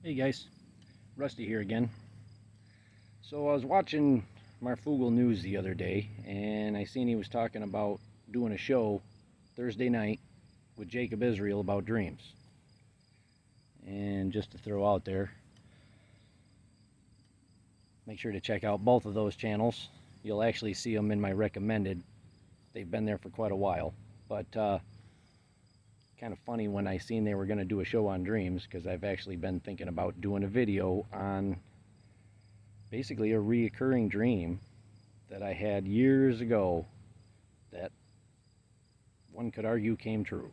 Hey guys, Rusty here again. So I was watching Marfoogle News the other day, and I seen he was talking about doing a show Thursday night with Jacob Israel about dreams. And just to throw out there, make sure to check out both of those channels. You'll actually see them in my recommended. They've been there for quite a while, but kind of funny when I seen they were going to do a show on dreams, because I've actually been thinking about doing a video on basically a reoccurring dream that I had years ago that one could argue came true.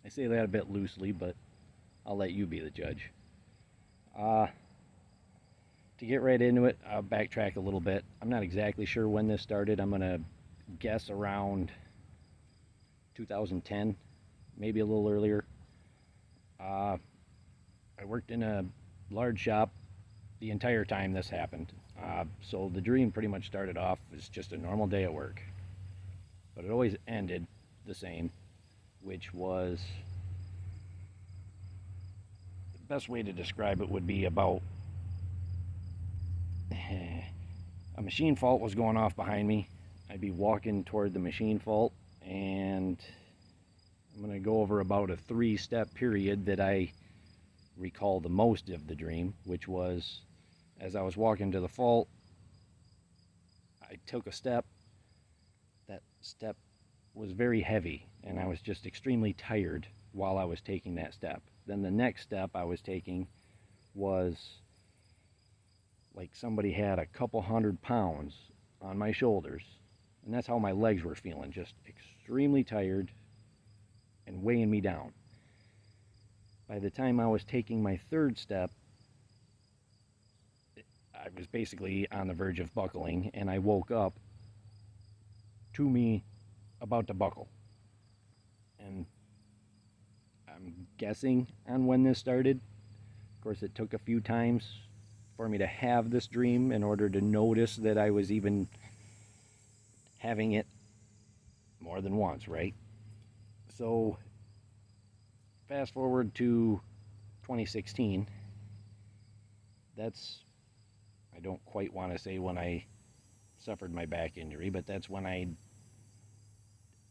I say that a bit loosely, but I'll let you be the judge. To get right into it, I'll backtrack a little bit. I'm not exactly sure when this started. I'm going to guess around 2010, maybe a little earlier. I worked in a large shop the entire time this happened. So the dream pretty much started off as just a normal day at work. But it always ended the same, which was, the best way to describe it would be about a machine fault was going off behind me. I'd be walking toward the machine fault, and I'm going to go over about a 3-step period that I recall the most of the dream, which was as I was walking to the fault, I took a step. That step was very heavy, and I was just extremely tired while I was taking that step. Then the next step I was taking was like somebody had a couple 100 pounds on my shoulders, and that's how my legs were feeling, just extremely tired and weighing me down. By the time I was taking my third step, I was basically on the verge of buckling, and I woke up to me about to buckle. And I'm guessing on when this started. Of course, it took a few times for me to have this dream in order to notice that I was even having it more than once, right? So fast forward to 2016. That's, I don't quite want to say when I suffered my back injury, but that's when I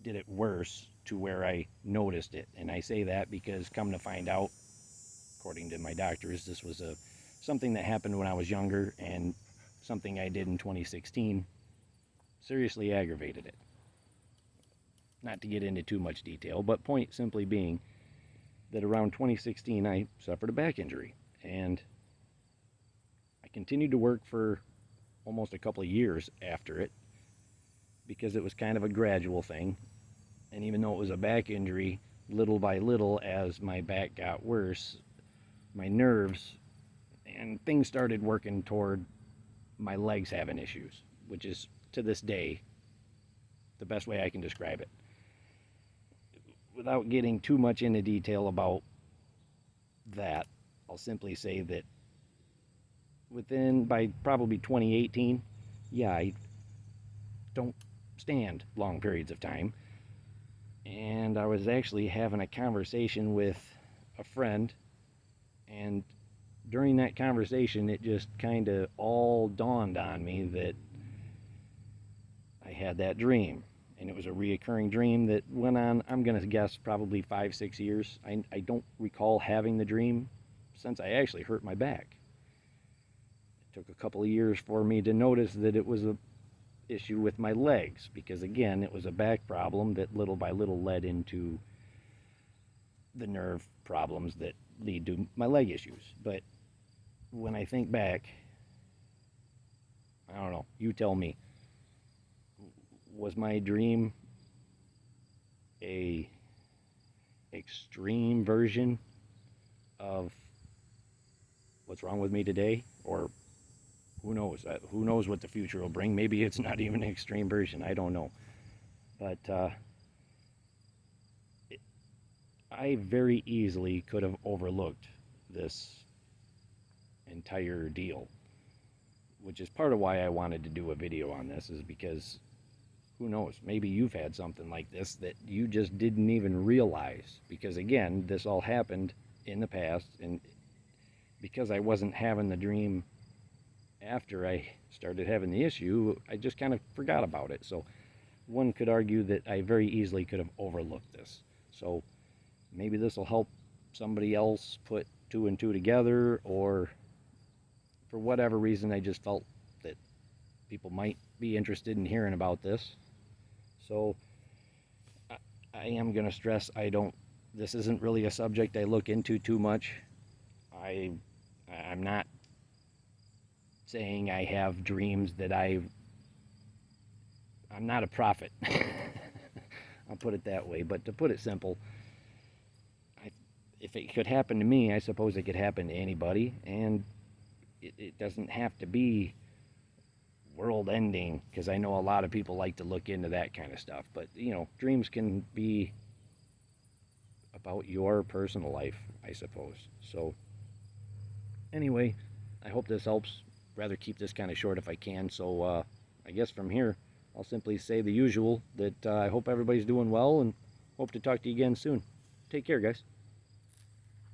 did it worse to where I noticed it. And I say that because, come to find out, according to my doctors, this was something that happened when I was younger, and something I did in 2016 seriously aggravated it. Not to get into too much detail, but point simply being that around 2016 I suffered a back injury, and I continued to work for almost a couple of years after it, because it was kind of a gradual thing. And even though it was a back injury, little by little, as my back got worse, my nerves and things started working toward my legs having issues, which is, to this day, the best way I can describe it. Without getting too much into detail about that, I'll simply say that by probably 2018, yeah, I don't stand long periods of time. And I was actually having a conversation with a friend, and during that conversation, it just kind of all dawned on me that I had that dream. And it was a reoccurring dream that went on, I'm going to guess, probably 5-6 years. I don't recall having the dream since I actually hurt my back. It took a couple of years for me to notice that it was an issue with my legs, because again, it was a back problem that little by little led into the nerve problems that lead to my leg issues. But when I think back, I don't know, you tell me, was my dream a extreme version of what's wrong with me today? Or who knows? Who knows what the future will bring? Maybe it's not even an extreme version. I don't know. But I very easily could have overlooked this entire deal, which is part of why I wanted to do a video on this, is because who knows, maybe you've had something like this that you just didn't even realize, because again, this all happened in the past, and because I wasn't having the dream after I started having the issue, I just kind of forgot about it. So one could argue that I very easily could have overlooked this. So maybe this will help somebody else put two and two together, or for whatever reason, I just felt that people might be interested in hearing about this. So I am going to stress this isn't really a subject I look into too much. I'm not saying I have dreams that I'm not a prophet. I'll put it that way. But to put it simple, if it could happen to me, I suppose it could happen to anybody. And it doesn't have to be world ending, because I know a lot of people like to look into that kind of stuff. But, dreams can be about your personal life, I suppose. So, anyway, I hope this helps. Rather keep this kind of short if I can. So, I guess from here, I'll simply say the usual, that I hope everybody's doing well and hope to talk to you again soon. Take care, guys.